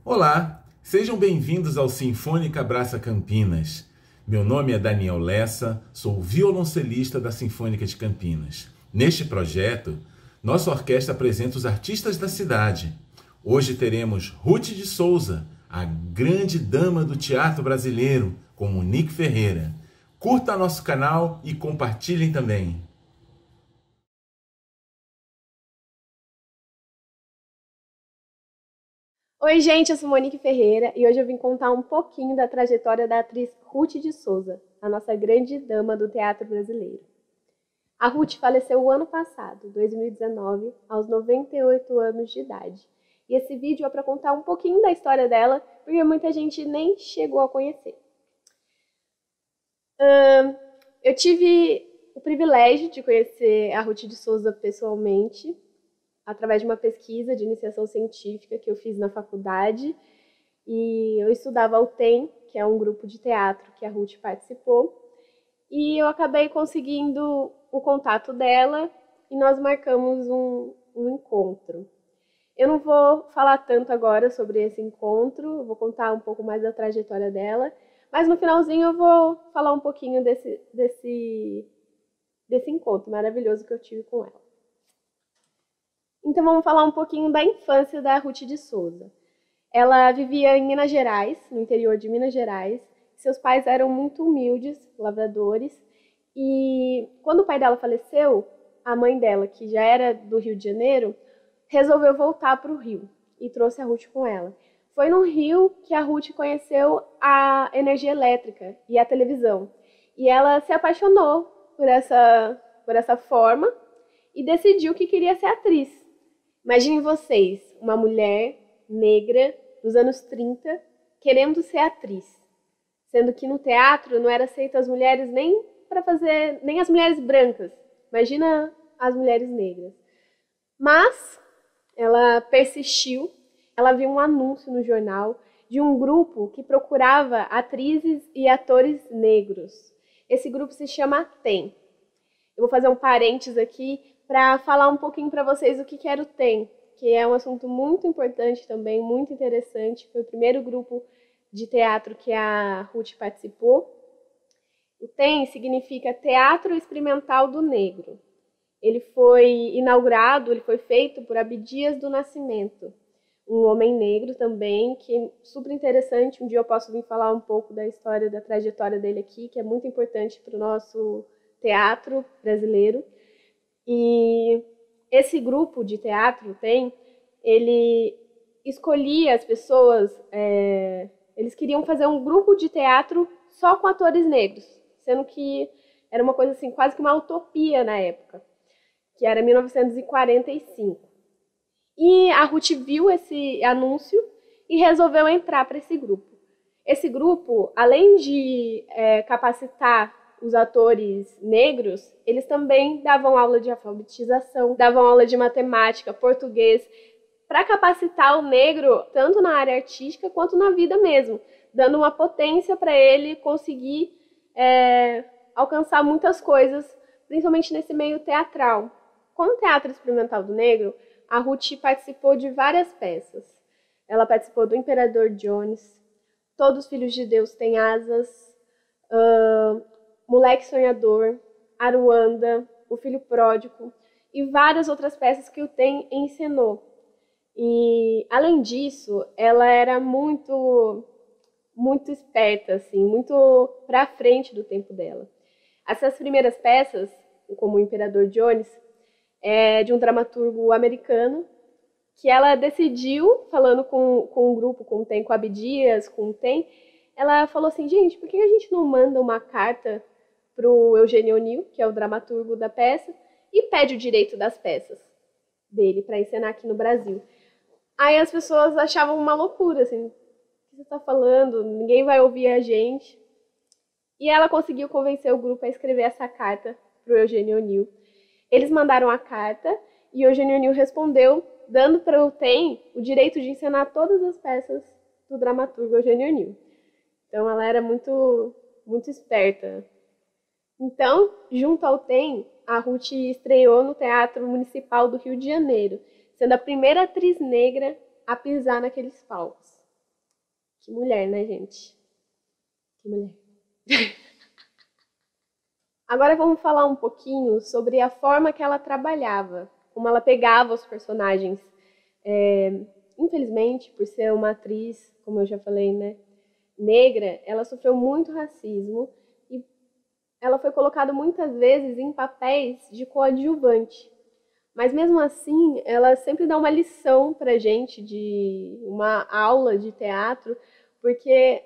Olá, sejam bem-vindos ao Sinfônica Abraça Campinas. Meu nome é Daniel Lessa, sou violoncelista da Sinfônica de Campinas. Neste projeto, nossa orquestra apresenta os artistas da cidade. Hoje teremos Ruth de Souza, a grande dama do teatro brasileiro, com Monique Ferreira. Curta nosso canal e compartilhem também. Oi, gente, eu sou Monique Ferreira e hoje eu vim contar um pouquinho da trajetória da atriz Ruth de Souza, a nossa grande dama do teatro brasileiro. A Ruth faleceu o ano passado, 2019, aos 98 anos de idade. E esse vídeo é para contar um pouquinho da história dela, porque muita gente nem chegou a conhecer. Eu tive o privilégio de conhecer a Ruth de Souza pessoalmente, através de uma pesquisa de iniciação científica que eu fiz na faculdade. E eu estudava o TEM, que é um grupo de teatro que a Ruth participou. E eu acabei conseguindo o contato dela e nós marcamos um encontro. Eu não vou falar tanto agora sobre esse encontro, eu vou contar um pouco mais da trajetória dela, mas no finalzinho eu vou falar um pouquinho desse encontro maravilhoso que eu tive com ela. Então vamos falar um pouquinho da infância da Ruth de Souza. Ela vivia em Minas Gerais, no interior de Minas Gerais. Seus pais eram muito humildes, lavradores. E quando o pai dela faleceu, a mãe dela, que já era do Rio de Janeiro, resolveu voltar para o Rio e trouxe a Ruth com ela. Foi no Rio que a Ruth conheceu a energia elétrica e a televisão. E ela se apaixonou por essa forma e decidiu que queria ser atriz. Imaginem vocês, uma mulher negra dos anos 30 querendo ser atriz, sendo que no teatro não era aceito as mulheres nem as mulheres brancas. Imagina as mulheres negras. Mas ela persistiu, ela viu um anúncio no jornal de um grupo que procurava atrizes e atores negros. Esse grupo se chama TEM. Eu vou fazer um parênteses aqui para falar um pouquinho para vocês o que era o TEM, que é um assunto muito importante também, muito interessante. Foi o primeiro grupo de teatro que a Ruth participou. O TEM significa Teatro Experimental do Negro. Ele foi inaugurado, ele foi feito por Abdias do Nascimento, um homem negro também, que é super interessante. Um dia eu posso vir falar um pouco da história, da trajetória dele aqui, que é muito importante para o nosso teatro brasileiro. E esse grupo de teatro ele escolhia as pessoas, eles queriam fazer um grupo de teatro só com atores negros, sendo que era uma coisa assim, quase que uma utopia na época, que era 1945. E a Ruth viu esse anúncio e resolveu entrar para esse grupo. Esse grupo, além de capacitar os atores negros, eles também davam aula de alfabetização, davam aula de matemática, português, para capacitar o negro tanto na área artística quanto na vida mesmo, dando uma potência para ele conseguir alcançar muitas coisas, principalmente nesse meio teatral. Como Teatro Experimental do Negro, a Ruth participou de várias peças. Ela participou do Imperador Jones, Todos os Filhos de Deus Têm Asas, Moleque Sonhador, Aruanda, O Filho Pródigo e várias outras peças que o TEM encenou. E, além disso, ela era muito esperta, assim, muito para frente do tempo dela. Essas primeiras peças, como o Imperador Jones, é de um dramaturgo americano, que ela decidiu, falando com um grupo, com o TEM, com a Abdias, com o TEM, ela falou assim, gente, por que a gente não manda uma carta para o Eugênio O'Neill, que é o dramaturgo da peça, e pede o direito das peças dele para encenar aqui no Brasil? Aí as pessoas achavam uma loucura, assim, o que você está falando? Ninguém vai ouvir a gente. E ela conseguiu convencer o grupo a escrever essa carta para o Eugênio O'Neill. Eles mandaram a carta e o Eugênio O'Neill respondeu, dando para o TEM o direito de encenar todas as peças do dramaturgo Eugênio O'Neill. Então ela era muito esperta. Então, junto ao TEM, a Ruth estreou no Teatro Municipal do Rio de Janeiro, sendo a primeira atriz negra a pisar naqueles palcos. Que mulher, né, gente? Que mulher. Agora vamos falar um pouquinho sobre a forma que ela trabalhava, como ela pegava os personagens. Infelizmente, por ser uma atriz, como eu já falei, né, negra, ela sofreu muito racismo e ela foi colocada muitas vezes em papéis de coadjuvante. Mas mesmo assim, ela sempre dá uma lição pra gente, de uma aula de teatro, porque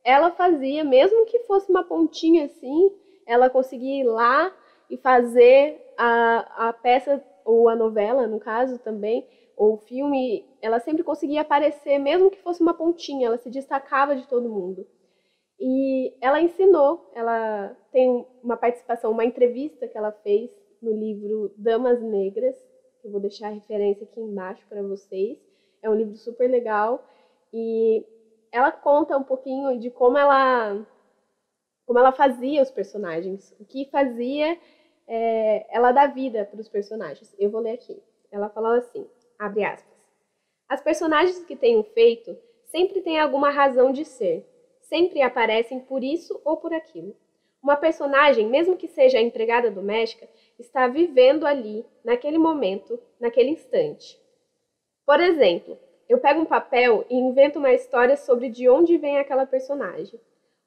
ela fazia, mesmo que fosse uma pontinha assim, ela conseguia ir lá e fazer a peça, ou a novela, no caso também, ou o filme, ela sempre conseguia aparecer, mesmo que fosse uma pontinha, ela se destacava de todo mundo. E ela ensinou, ela tem uma participação, uma entrevista que ela fez no livro Damas Negras, que eu vou deixar a referência aqui embaixo para vocês. É um livro super legal e ela conta um pouquinho de como ela fazia os personagens, o que fazia ela dar vida para os personagens. Eu vou ler aqui. Ela falou assim, abre aspas, as personagens que tenho feito sempre têm alguma razão de ser, sempre aparecem por isso ou por aquilo. Uma personagem, mesmo que seja a empregada doméstica, está vivendo ali, naquele momento, naquele instante. Por exemplo, eu pego um papel e invento uma história sobre de onde vem aquela personagem.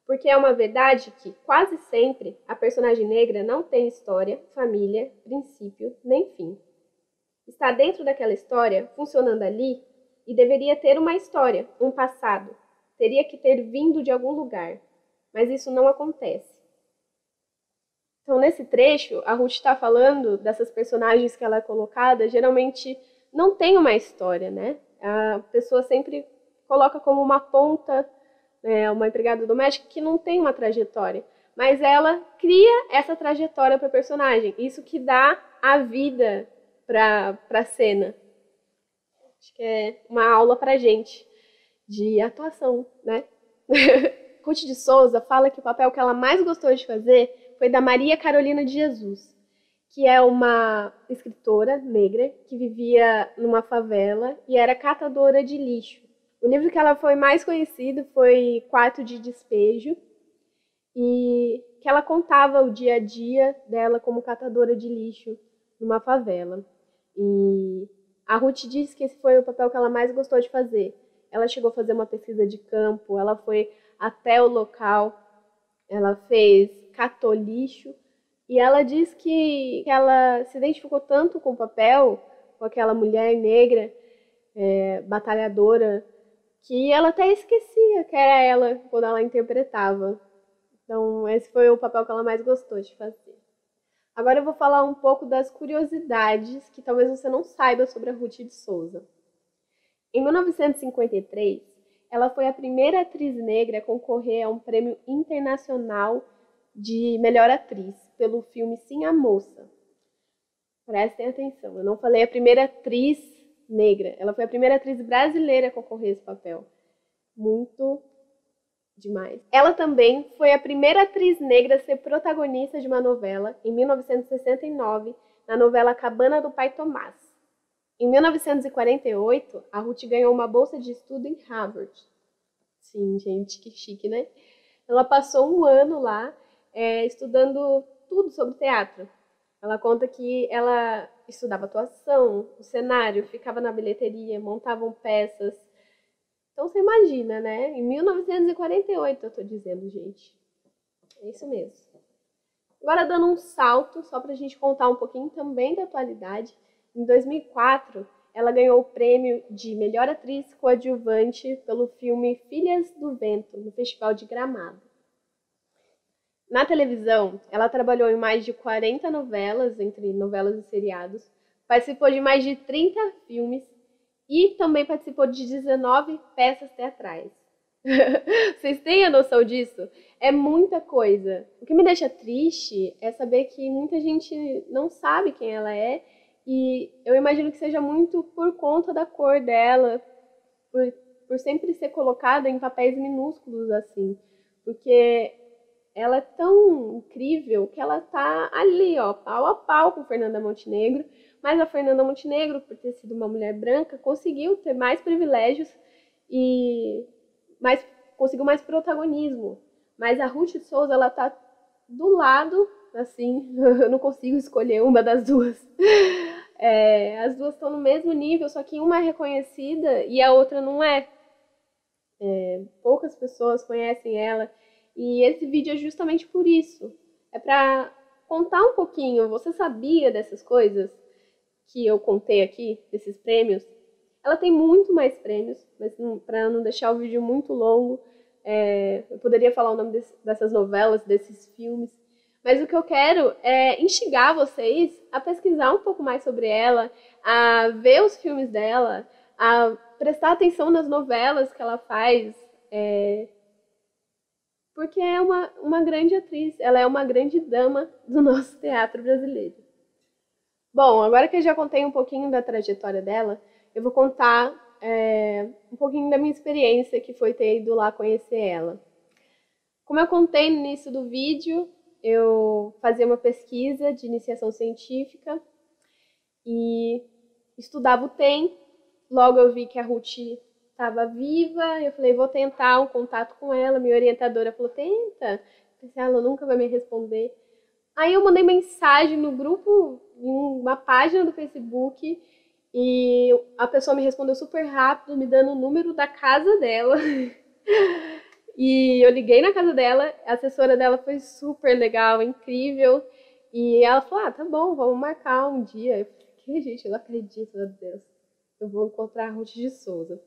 Porque é uma verdade que, quase sempre, a personagem negra não tem história, família, princípio, nem fim. Está dentro daquela história, funcionando ali, e deveria ter uma história, um passado. Teria que ter vindo de algum lugar. Mas isso não acontece. Então, nesse trecho, a Ruth está falando dessas personagens que ela é colocada, geralmente não tem uma história, né? A pessoa sempre coloca como uma ponta, uma empregada doméstica que não tem uma trajetória. Mas ela cria essa trajetória para a personagem. Isso que dá a vida para a cena. Acho que é uma aula para gente de atuação, né? Ruth de Souza fala que o papel que ela mais gostou de fazer foi da Maria Carolina de Jesus, que é uma escritora negra que vivia numa favela e era catadora de lixo. O livro que ela foi mais conhecido foi Quarto de Despejo, e que ela contava o dia a dia dela como catadora de lixo numa favela. E a Ruth disse que esse foi o papel que ela mais gostou de fazer. Ela chegou a fazer uma pesquisa de campo, ela foi até o local, ela catou lixo, e ela diz que ela se identificou tanto com o papel, com aquela mulher negra, batalhadora, que ela até esquecia que era ela quando ela interpretava. Então, esse foi o papel que ela mais gostou de fazer. Agora eu vou falar um pouco das curiosidades que talvez você não saiba sobre a Ruth de Souza. Em 1953, ela foi a primeira atriz negra a concorrer a um prêmio internacional de melhor atriz pelo filme Sim, a Moça. Prestem atenção, eu não falei a primeira atriz negra, ela foi a primeira atriz brasileira a concorrer a esse papel. Muito demais. Ela também foi a primeira atriz negra a ser protagonista de uma novela, em 1969, na novela Cabana do Pai Tomás. Em 1948, a Ruth ganhou uma bolsa de estudo em Harvard. Sim, gente, que chique, né? Ela passou um ano lá estudando tudo sobre teatro. Ela conta que ela estudava atuação, o cenário, ficava na bilheteria, montavam peças. Então você imagina, né? Em 1948 eu tô dizendo, gente. É isso mesmo. Agora dando um salto, só pra gente contar um pouquinho também da atualidade. Em 2004, ela ganhou o prêmio de melhor atriz coadjuvante pelo filme Filhas do Vento, no Festival de Gramado. Na televisão, ela trabalhou em mais de 40 novelas, entre novelas e seriados, participou de mais de 30 filmes e também participou de 19 peças teatrais. Vocês têm a noção disso? É muita coisa. O que me deixa triste é saber que muita gente não sabe quem ela é, e eu imagino que seja muito por conta da cor dela, por sempre ser colocada em papéis minúsculos assim, porque ela é tão incrível que ela tá ali, ó, pau a pau com Fernanda Montenegro, mas a Fernanda Montenegro, por ter sido uma mulher branca, conseguiu ter mais privilégios e mais conseguiu mais protagonismo. Mas a Ruth de Souza, ela tá do lado, assim, eu não consigo escolher uma das duas. As duas estão no mesmo nível, só que uma é reconhecida e a outra não é. Poucas pessoas conhecem ela. E esse vídeo é justamente por isso. É pra contar um pouquinho. Você sabia dessas coisas que eu contei aqui, desses prêmios? Ela tem muito mais prêmios, mas para não deixar o vídeo muito longo, eu poderia falar o nome dessas novelas, desses filmes. Mas o que eu quero é instigar vocês a pesquisar um pouco mais sobre ela, a ver os filmes dela, a prestar atenção nas novelas que ela faz, porque é uma grande atriz, ela é uma grande dama do nosso teatro brasileiro. Bom, agora que eu já contei um pouquinho da trajetória dela, eu vou contar um pouquinho da minha experiência, que foi ter ido lá conhecer ela. Como eu contei no início do vídeo, eu fazia uma pesquisa de iniciação científica e estudava o TEM. Logo eu vi que a Ruth estava viva, eu falei, vou tentar um contato com ela. Minha orientadora falou, tenta. Eu pensei, ela nunca vai me responder. Aí eu mandei mensagem no grupo, em uma página do Facebook, e a pessoa me respondeu super rápido, me dando o número da casa dela. E eu liguei na casa dela, a assessora dela foi super legal, incrível. E ela falou, tá bom, vamos marcar um dia. Eu falei, gente, eu não acredito, meu Deus. Eu vou encontrar a Ruth de Souza.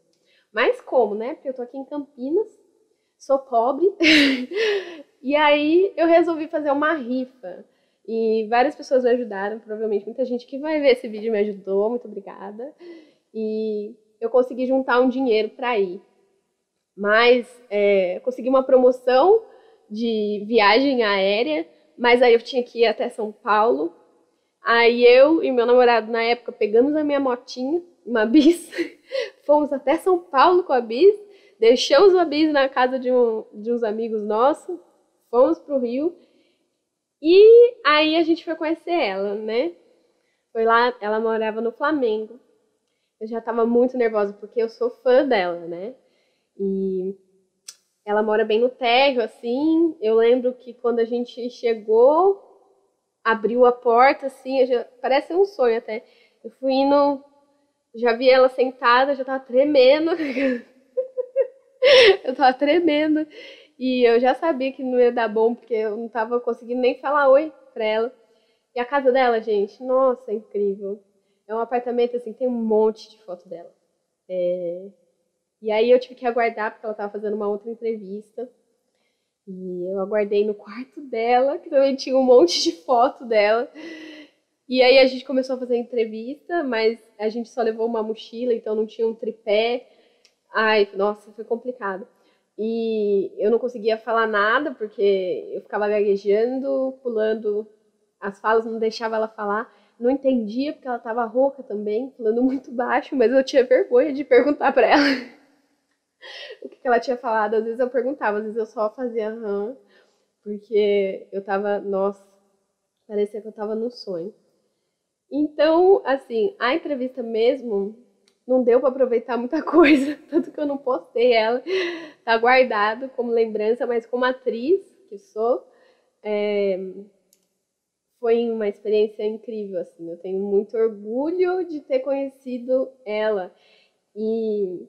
Mas como, né? Porque eu tô aqui em Campinas, sou pobre. E aí eu resolvi fazer uma rifa. E várias pessoas me ajudaram, provavelmente muita gente que vai ver esse vídeo me ajudou, muito obrigada. E eu consegui juntar um dinheiro para ir. Mas consegui uma promoção de viagem aérea, mas aí eu tinha que ir até São Paulo. Aí eu e meu namorado, na época, pegamos a minha motinha, uma bis, fomos até São Paulo com a bis, deixamos a bis na casa de uns amigos nossos, fomos pro Rio, e aí a gente foi conhecer ela, né? Foi lá, ela morava no Flamengo. Eu já tava muito nervosa, porque eu sou fã dela, né? E ela mora bem no térreo, assim. Eu lembro que quando a gente chegou, abriu a porta, assim, parece um sonho até. Eu fui indo, já vi ela sentada, já tava tremendo. Eu tava tremendo. E eu já sabia que não ia dar bom, porque eu não tava conseguindo nem falar oi pra ela. E a casa dela, gente, nossa, é incrível. É um apartamento, assim, tem um monte de foto dela. E aí eu tive que aguardar, porque ela estava fazendo uma outra entrevista. E eu aguardei no quarto dela, que também tinha um monte de foto dela. E aí a gente começou a fazer a entrevista, mas a gente só levou uma mochila, então não tinha um tripé. Ai, nossa, foi complicado. E eu não conseguia falar nada, porque eu ficava gaguejando, pulando as falas, não deixava ela falar. Não entendia, porque ela estava rouca também, falando muito baixo, mas eu tinha vergonha de perguntar para ela o que ela tinha falado. Às vezes eu perguntava, às vezes eu só fazia porque eu tava, nossa, parecia que eu tava num sonho. Então, assim, a entrevista mesmo não deu para aproveitar muita coisa, tanto que eu não postei ela, tá guardado como lembrança, mas como atriz que sou, foi uma experiência incrível, assim, eu tenho muito orgulho de ter conhecido ela. E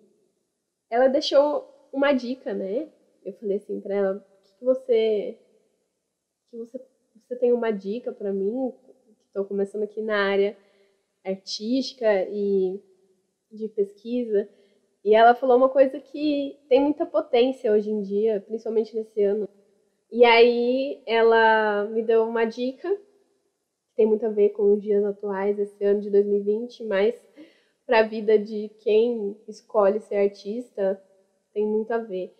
ela deixou uma dica, né? Eu falei assim pra ela, você tem uma dica pra mim, que estou começando aqui na área artística e de pesquisa. E ela falou uma coisa que tem muita potência hoje em dia, principalmente nesse ano. E aí ela me deu uma dica, que tem muito a ver com os dias atuais, esse ano de 2020, mas para a vida de quem escolhe ser artista, tem muito a ver.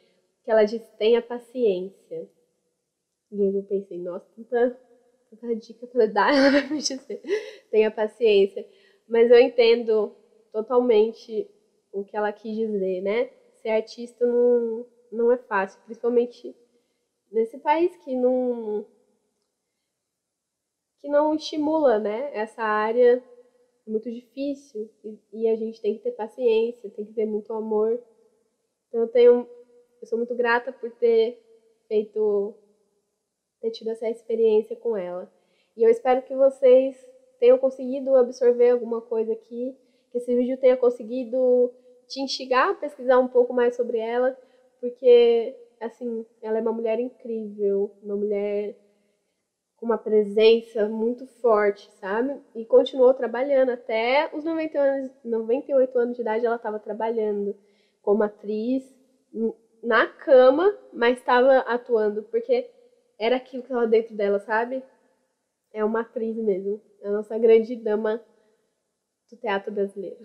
Que ela disse, tenha paciência. E eu pensei, nossa, tanta dica para dar, ela vai me dizer, tenha paciência. Mas eu entendo totalmente o que ela quis dizer, né? Ser artista não é fácil, principalmente nesse país que não estimula, né? Essa área é muito difícil e a gente tem que ter paciência, tem que ter muito amor. Então eu tenho eu sou muito grata por ter tido essa experiência com ela. E eu espero que vocês tenham conseguido absorver alguma coisa aqui, que esse vídeo tenha conseguido te instigar a pesquisar um pouco mais sobre ela, porque, assim, ela é uma mulher incrível, uma mulher com uma presença muito forte, sabe? E continuou trabalhando até os 98 anos de idade. Ela estava trabalhando como atriz na cama, mas estava atuando, porque era aquilo que estava dentro dela, sabe? É uma atriz mesmo. É a nossa grande dama do teatro brasileiro.